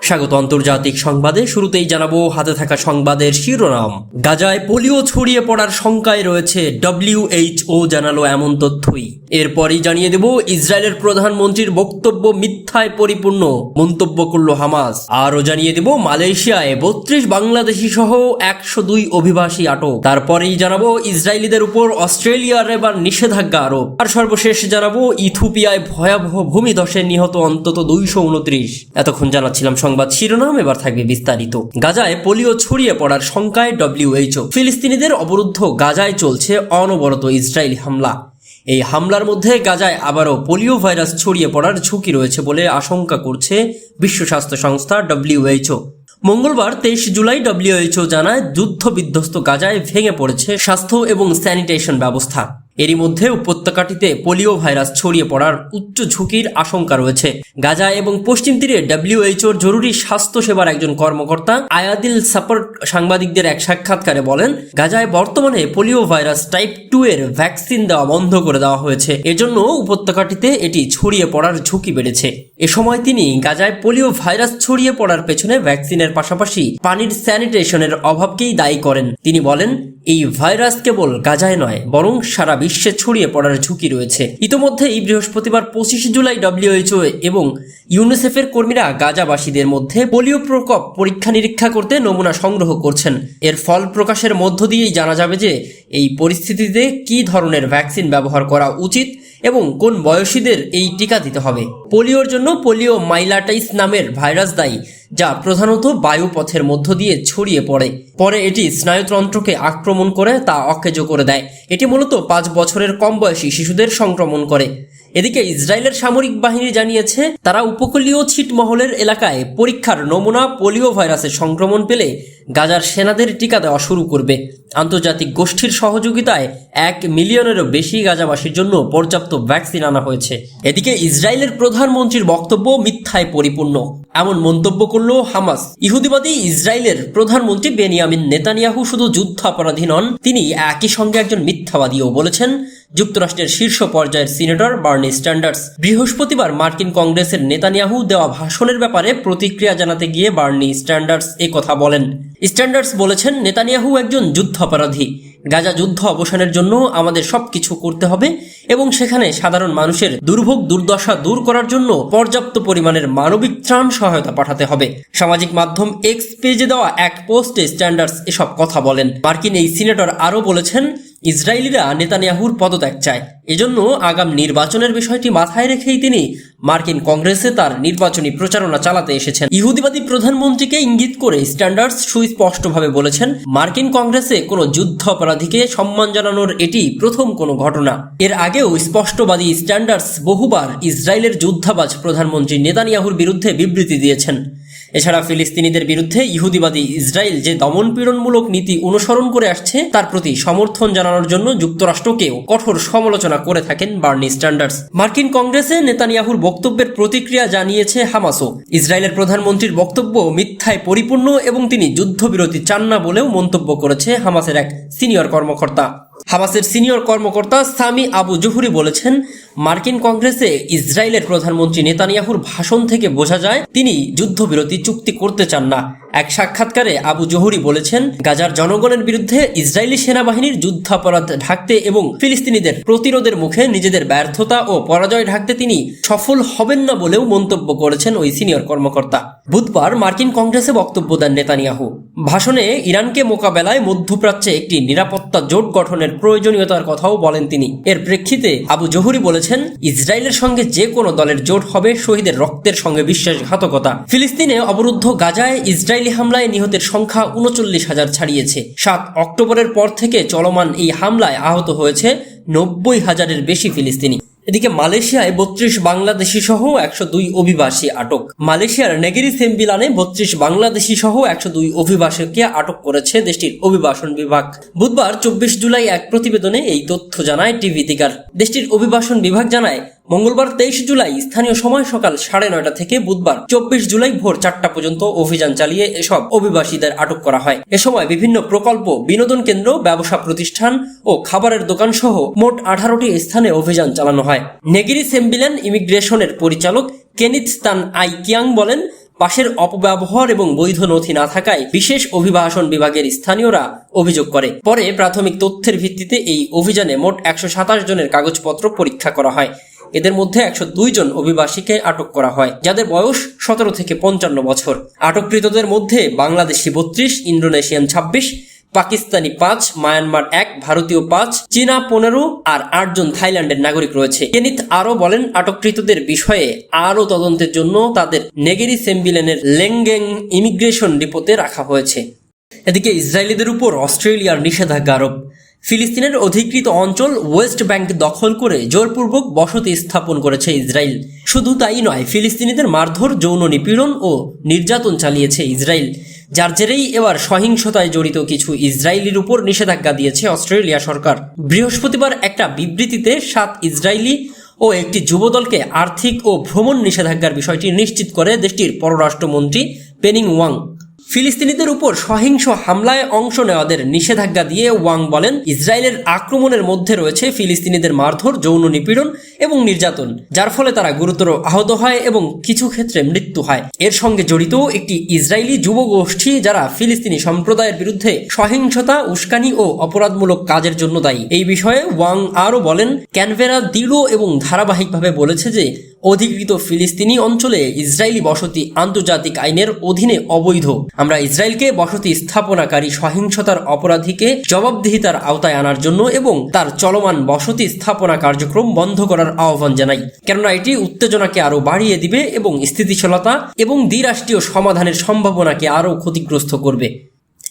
স্বাগত আন্তর্জাতিক সংবাদে। শুরুতেই জানাবো হাতে থাকা সংবাদের শিরোনাম। গাজায় পোলিও ছড়িয়ে পড়ার শঙ্কায় রয়েছে, WHO জানালো এমন তথ্যই। এরপরই জানিয়ে দেব ইসরায়েলের প্রধানমন্ত্রীর বক্তব্য মিথ্যায় পরিপূর্ণ, মন্তব্য করল হামাস। আরও জানিয়ে দেব মালয়েশিয়ায় 32 বাংলাদেশি সহ 102 অভিবাসী আটক। তারপরেই জানাবো ইসরায়েলিদের উপর অস্ট্রেলিয়ার এবার নিষেধাজ্ঞা আরোপ। আর সর্বশেষ জানাবো ইথিওপিয়ায় ভয়াবহ ভূমিধসে নিহত অন্তত 229। এতক্ষণ জানাচ্ছিলাম সংবাদ শিরোনাম, এবার থাকবে বিস্তারিত। গাজায় পোলিও ছড়িয়ে পড়ার শঙ্কায় WHO। ফিলিস্তিনিদের অবরুদ্ধ গাজায় চলছে অনবরত ইসরায়েলি হামলা। এই হামলার মধ্যে গাজায় আবারও পোলিও ভাইরাস ছড়িয়ে পড়ার ঝুঁকি রয়েছে বলে আশঙ্কা করছে বিশ্ব স্বাস্থ্য সংস্থা WHO। মঙ্গলবার 23 জুলাই WHO জানায়, যুদ্ধ বিধ্বস্ত গাজায় ভেঙে পড়েছে স্বাস্থ্য এবং স্যানিটেশন ব্যবস্থা। এরই মধ্যে উপত্যকাটিতে পোলিও ভাইরাস ছড়িয়ে পড়ার উচ্চ ঝুঁকির আশঙ্কা রয়েছে। গাজা এবং পশ্চিম তীরে WHOর জরুরি স্বাস্থ্য সেবার একজন কর্মকর্তা আয়াদিল সাপোর্ট সাংবাদিকদের এক সাক্ষাৎকারে বলেন, গাজায় বর্তমানে পোলিও ভাইরাস টাইপ 2 এর ভ্যাকসিন দেওয়া বন্ধ করে দেওয়া হয়েছে। এজন্য উপত্যকাটিতে এটি ছড়িয়ে পড়ার ঝুঁকি বেড়েছে। এ সময় তিনি গাজায় পোলিও ভাইরাস ছড়িয়ে পড়ার পেছনে ভ্যাকসিনের পাশাপাশি পানির স্যানিটেশনের অভাবকেই দায়ী করেন। তিনি বলেন, এই ভাইরাস কেবল গাজায় নয়, বরং সারা বিশ্বে ছড়িয়ে পড়ার ঝুঁকি রয়েছে। ইতোমধ্যেই বৃহস্পতিবার 25 জুলাই WHO এবং ইউনিসেফের কর্মীরা গাজাবাসীদের মধ্যে পোলিও প্রকোপ পরীক্ষা নিরীক্ষা করতে নমুনা সংগ্রহ করছেন। এর ফল প্রকাশের মধ্য দিয়েই জানা যাবে যে এই পরিস্থিতিতে কী ধরনের ভ্যাকসিন ব্যবহার করা উচিত এবং কোন বয়সীদের এই টিকা দিতে হবে। পোলিওর জন্য পোলিও মাইলাটাইস নামের ভাইরাস দায়ী, যা প্রধানত বায়ুপথের মধ্য দিয়ে ছড়িয়ে পরে এটি স্নায়ুতন্ত্রকে আক্রমণ করে তা অকেজো করে দেয়। এটি মূলত 5 বছরের কম বয়সী শিশুদের সংক্রমণ করে। এদিকে ইসরায়েলের সামরিক বাহিনী জানিয়েছে, তারা উপকূলীয় ছিটমহলের এলাকায় পরীক্ষার নমুনা পোলিও ভাইরাসের সংক্রমণ পেলে গাজার সেনাদের টিকা দেওয়া শুরু করবে। আন্তর্জাতিক গোষ্ঠীর সহযোগিতায় 1 মিলিয়নেরও বেশি গাজাবাসীর জন্য পর্যাপ্ত ভ্যাকসিন আনা হয়েছে। এদিকে ইসরায়েলের প্রধানমন্ত্রীর বক্তব্য মিথ্যায় পরিপূর্ণ, এমন মন্তব্য করল হামাস। ইহুদিবাদী ইসরায়েলের প্রধানমন্ত্রী বেনিয়ামিন নেতানিয়াহু শুধু যুদ্ধাপরাধী নন, তিনি একই সঙ্গে একজন মিথ্যাবাদীও বলেছেন যুক্তরাষ্ট্রের শীর্ষ পর্যায়ের সিনেটর বার্নি স্যান্ডার্স। বৃহস্পতিবার মার্কিন কংগ্রেসের নেতানিয়াহু দেওয়া ভাষণের ব্যাপারে প্রতিক্রিয়া জানাতে গিয়ে বার্নি স্যান্ডার্স কথা বলেন। স্যান্ডার্স বলেছেন, নেতানিয়াহু একজন যুদ্ধাপরাধী। গাজা যুদ্ধ অবসানের জন্য আমাদের সবকিছু করতে হবে এবং সেখানে সাধারণ মানুষের দুর্ভোগ দুর্দশা দূর করার জন্য পর্যাপ্ত পরিমাণের মানবিক ত্রাণ সহায়তা পাঠাতে হবে। সামাজিক মাধ্যম এক্স পেজে দেওয়া এক পোস্টে স্যান্ডার্স এসব কথা বলেন। মার্কিন এই সিনেটর আরও বলেছেন, ইসরায়েলিরা নেতানিয়াহুর পদত্যাগ চায়। এজন্য আগাম নির্বাচনের বিষয়টি মাথায় রেখেই তিনি মার্কিন কংগ্রেসে তার নির্বাচনী প্রচারণা চালাতে এসেছেন। ইহুদিবাদী প্রধানমন্ত্রীকে ইঙ্গিত করে স্যান্ডার্স সুস্পষ্টভাবে বলেছেন, মার্কিন কংগ্রেসে কোনো যুদ্ধ অপরাধীকে সম্মান জানানোর এটি প্রথম কোনো ঘটনা। এর আগেও স্পষ্টবাদী স্যান্ডার্স বহুবার ইসরায়েলের যুদ্ধাবাজ প্রধানমন্ত্রী নেতানিয়াহুর বিরুদ্ধে বিবৃতি দিয়েছেন। এছাড়া ফিলিস্তিনিদের বিরুদ্ধে ইহুদিবাদী ইসরায়েল যে দমনপীড়নমূলক নীতি অনুসরণ করে আসছে তার প্রতি সমর্থন জানানোর জন্য যুক্তরাষ্ট্রকেও কঠোর সমালোচনা করে থাকেন বার্নি স্যান্ডার্স। মার্কিন কংগ্রেসে নেতানিয়াহুর বক্তব্যের প্রতিক্রিয়া জানিয়েছে হামাসও। ইসরায়েলের প্রধানমন্ত্রীর বক্তব্য মিথ্যায় পরিপূর্ণ এবং তিনি যুদ্ধবিরতি চান না বলেও মন্তব্য করেছে হামাসের এক সিনিয়র কর্মকর্তা। হামাসের সিনিয়র কর্মকর্তা সামি আবু জুহুরি বলেছেন, মার্কিন কংগ্রেসে ইসরায়েলের প্রধানমন্ত্রী নেতানিয়াহুর ভাষণ থেকে বোঝা যায় তিনি যুদ্ধবিরতি চুক্তি করতে চান না। এক সাক্ষাৎকারে আবু জুহুরি বলেছেন, গাজার জনগণের বিরুদ্ধে ইসরায়েলি সেনাবাহিনীর যুদ্ধাপরাধ ঢাকতে এবং ফিলিস্তিনিদের প্রতিরোধের মুখে নিজেদের ব্যর্থতা ও পরাজয় ঢাকতে তিনি সফল হবেন না বলেও মন্তব্য করেছেন ওই সিনিয়র কর্মকর্তা। বুধবার মার্কিন কংগ্রেসে বক্তব্য দেন নেতানিয়াহু। ভাষণে ইরানকে মোকাবেলায় মধ্যপ্রাচ্যে একটি নিরাপত্তা জোট গঠনের প্রয়োজনীয়তার কথাও বলেন তিনি। এর প্রেক্ষিতে আবু জহুরি বলেছেন, ইসরায়েলের সঙ্গে যে কোনো দলের জোট হবে শহীদের রক্তের সঙ্গে বিশ্বাসঘাতকতা। ফিলিস্তিনে অবরুদ্ধ গাজায় ইসরায়েলি হামলায় নিহতের সংখ্যা 39,000 ছাড়িয়েছে। 7 অক্টোবরের পর থেকে চলমান এই হামলায় আহত হয়েছে 90,000-এর বেশি ফিলিস্তিনি। এদিকে মালয়েশিয়ায় 32 বাংলাদেশি সহ 102 অভিবাসী আটক। মালয়েশিয়ার নেগেরি সেম্বিলানে 32 বাংলাদেশি সহ 102 অভিবাসীকে আটক করেছে দেশটির অভিবাসন বিভাগ। বুধবার 24 জুলাই এক প্রতিবেদনে এই তথ্য জানায় টিভি তিকার। দেশটির অভিবাসন বিভাগ জানায়, মঙ্গলবার 23 জুলাই স্থানীয় সময় সকাল 9:30 থেকে বুধবার 24 জুলাই ভোর 4টা পর্যন্ত অভিযান চালিয়ে এসব অভিবাসীদের আটক করা হয়। এ সময় বিভিন্ন প্রকল্প, বিনোদন কেন্দ্র, ব্যবসা প্রতিষ্ঠান ও খাবারের দোকান সহ মোট 18টি স্থানে অভিযান চালানো হয়। নেগিরি সেম্বিলান ইমিগ্রেশনের পরিচালক কেনিথ স্তান আই কিয়াং বলেন, পাশের অপব্যবহার এবং বৈধ নথি না থাকায় বিশেষ অভিবাসন বিভাগের স্থানীয়রা অভিযোগ করে। পরে প্রাথমিক তথ্যের ভিত্তিতে এই অভিযানে মোট 127 জনের কাগজপত্র পরীক্ষা করা হয়। এদের মধ্যে 102 জন অভিবাসীকে আটক করা হয়, যাদের বয়স 17 থেকে 55 বছর। আটককৃতদের মধ্যে বাংলাদেশি 32, ইন্দোনেশিয়ান 26, পাকিস্তানি 5, মায়ানমার 1, ভারতীয় 5, চীনা 15 আর 8 জন থাইল্যান্ডের নাগরিক রয়েছে। কেনিথ আরও বলেন, আটককৃতদের বিষয়ে আরও তদন্তের জন্য তাদের নেগেরি সেম্বিলেনের লেঙ্গেং ইমিগ্রেশন ডিপোতে রাখা হয়েছে। এদিকে ইসরায়েলিদের উপর অস্ট্রেলিয়ার নিষেধাজ্ঞা আরোপ। ফিলিস্তিনের অধিকৃত অঞ্চল ওয়েস্ট ব্যাংক দখল করে জোরপূর্বক বসতি স্থাপন করেছে ইসরায়েল। শুধু তাই নয়, ফিলিস্তিনিদের মারধর, যৌন নিপীড়ন ও নির্যাতন চালিয়েছে ইসরায়েল, যার জেরেই এবার সহিংসতায় জড়িত কিছু ইসরায়েলির উপর নিষেধাজ্ঞা দিয়েছে অস্ট্রেলিয়া সরকার। বৃহস্পতিবার একটা বিবৃতিতে 7 ইসরায়েলি ও একটি যুবদলকে আর্থিক ও ভ্রমণ নিষেধাজ্ঞার বিষয়টি নিশ্চিত করে দেশটির পররাষ্ট্রমন্ত্রী পেনিং ওয়াং। ফিলিস্তিনিদের উপর সহিংস হামলায় অংশ নেওয়াদের নিষেধাজ্ঞা দিয়ে ওয়াং বলেন, ইসরায়েলের আক্রমণের মধ্যে রয়েছে ফিলিস্তিনিদের মারধর, যৌন নিপীড়ন এবং নির্যাতন, যার ফলে তারা গুরুতর আহত হয় এবং কিছু ক্ষেত্রে মৃত্যু হয়। এর সঙ্গে জড়িত একটি ইসরায়েলি যুবগোষ্ঠী যারা ফিলিস্তিনি সম্প্রদায়ের বিরুদ্ধে সহিংসতা, উস্কানি ও অপরাধমূলক কাজের জন্য দায়ী। এই বিষয়ে ওয়াং আরও বলেন, ক্যানবেরা দৃঢ় এবং ধারাবাহিকভাবে বলেছে যে অধিকৃত ফিলিস্তিনি অঞ্চলে ইসরায়েলি বসতি আন্তর্জাতিক আইনের অধীনে অবৈধ। আমরা ইসরায়েলকে বসতি স্থাপনাকারী সহিংসতার অপরাধীকে জবাবদিহিতার আওতায় আনার জন্য এবং তার চলমান বসতি স্থাপনা কার্যক্রম বন্ধ করার আহ্বান জানাই, কেননা এটি উত্তেজনাকে আরও বাড়িয়ে দিবে এবং স্থিতিশীলতা এবং দ্বিরাষ্ট্রীয় সমাধানের সম্ভাবনাকে আরও ক্ষতিগ্রস্ত করবে।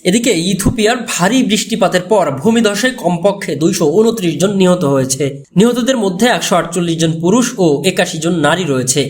এদিকে ইথিওপিয়ার ভারী বৃষ্টিপাতের পর ভূমিধসে কমপক্ষে 229 জন নিহত হয়েছে। নিহতদের মধ্যে 148 জন পুরুষ ও 81 জন নারী রয়েছে।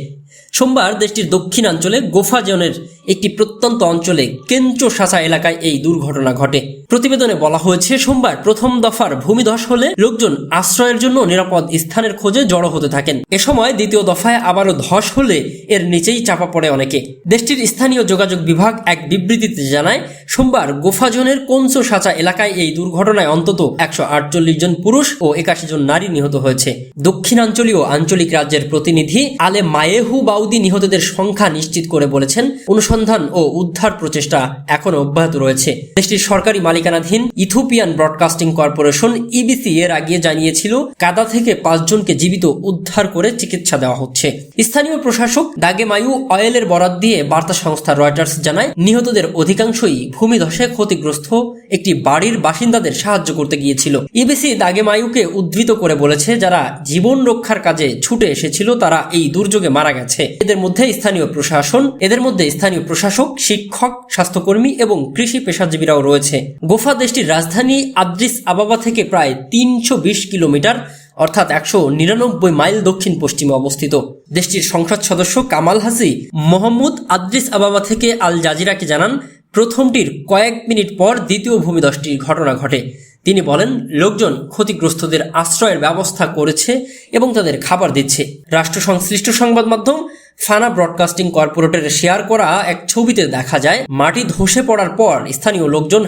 সোমবার দেশটির দক্ষিণাঞ্চলে গোফা জোনের একটি প্রত্যন্ত অঞ্চলে কেঞ্চো সাসা এলাকায় এই দুর্ঘটনা ঘটে। প্রতিবেদনে বলা হয়েছে, সোমবার প্রথম দফার ভূমিধস হলে লোকজন আশ্রয়ের জন্য নিরাপদ স্থানের খোঁজে জড়ো হতে থাকেন। এ সময় দ্বিতীয় দফায় আবারও ধস হলে এর নিচেই চাপা পড়ে অনেকে। দেশটির স্থানীয় যোগাযোগ বিভাগ এক বিবৃতিতে জানায়, সোমবার গোফা জোনের কেঞ্চো সাসা এলাকায় এই দুর্ঘটনায় অন্তত 148 জন পুরুষ ও 81 জন নারী নিহত হয়েছে। দক্ষিণাঞ্চলীয় আঞ্চলিক রাজ্যের প্রতিনিধি আলে মায়েহু বাউদি নিহতদের সংখ্যা নিশ্চিত করে বলেছেন, অনুসন্ধান ও উদ্ধার প্রচেষ্টা এখনো অব্যাহত রয়েছে। দেশটির সরকারি মালিকানাধীন ইথিওপিয়ান ব্রডকাস্টিং কর্পোরেশন ইবিসি এর আগে জানিয়েছিল, কাদা থেকে 5 জনকে জীবিত উদ্ধার করে চিকিৎসা দেওয়া হচ্ছে। স্থানীয় প্রশাসক দাগেমায়ু অয়েলের বরাত দিয়ে বার্তা সংস্থা রয়টার্স জানায়, নিহতদের অধিকাংশই ভূমিধসে ক্ষতিগ্রস্ত একটি বাড়ির বাসিন্দাদের সাহায্য করতে গিয়েছিল। ইবিসি দাগেমায়ুকে উদ্ধৃত করে বলেছে, যারা জীবন রক্ষার কাজে ছুটে এসেছিল তারা এই দুর্যোগে মারা গেছে। এদের মধ্যে স্থানীয় প্রশাসক, শিক্ষক, স্বাস্থ্যকর্মী এবং কৃষি পেশাজীবীরাও রয়েছে। গোফা দেশটির রাজধানী আদ্রিস আবাবা থেকে প্রায় 320 কিলোমিটার অর্থাৎ 199 মাইল দক্ষিণ পশ্চিমে অবস্থিত। দেশটির সংসদ সদস্য কামাল হাসি মোহাম্মদ আদ্রিস আবাবা থেকে আল জাজিরাকে জানান, প্রথমটির কয়েক মিনিট পর দ্বিতীয় ভূমিধসটির ঘটনা ঘটে। তিনি বলেন, লোকজন ক্ষতিগ্রস্তদের আশ্রয়ের ব্যবস্থা করেছে এবং তাদের খাবার দিচ্ছে। রাষ্ট্র সংশ্লিষ্ট সংবাদ মাধ্যম ফানা ব্রডকাস্টিং কর্পোরেটরের শেয়ার করা এক ছবিতে দেখা যায়, মাটি ধসে পড়ার পর স্থানীয় লোকজন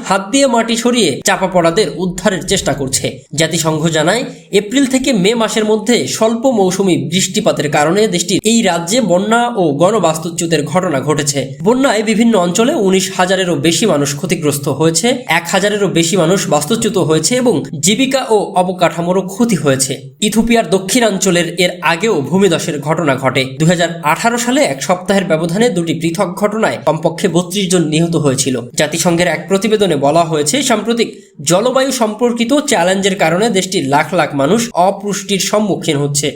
হাত দিয়ে মাটি সরিয়ে চাপা পড়াদের উদ্ধারের চেষ্টা করছে। জাতিসংঘ জানায়, এপ্রিল থেকে মে মাসের মধ্যে স্বল্প মৌসুমী বৃষ্টিপাতের কারণে দেশটির এই রাজ্যে বন্যা ও গণবাস্তুচ্যুতের ঘটনা ঘটেছে। বন্যায় বিভিন্ন অঞ্চলে 19,000-এরও বেশি মানুষ ক্ষতিগ্রস্ত হয়েছে, 1,000-এরও বেশি মানুষ বাস্তুচ্যুত হয়েছে এবং জীবিকা ও অবকাঠামোরও ক্ষতি হয়েছে। ইথিওপিয়ার দক্ষিণাঞ্চলের এর আগেও ভূমিধসের ঘটনা ঘটে। 2018 সালে এক সপ্তাহের ব্যবধানে 2টি পৃথক ঘটনায় কমপক্ষে 32 জন নিহত হয়েছিল। জাতিসংঘের এক প্রতিবেদনে বলা হয়েছে, সাম্প্রতিক জলবায়ু সম্পর্কিত চ্যালেঞ্জের কারণে দেশটির লাখ লাখ মানুষ অপুষ্টির সম্মুখীন হচ্ছে।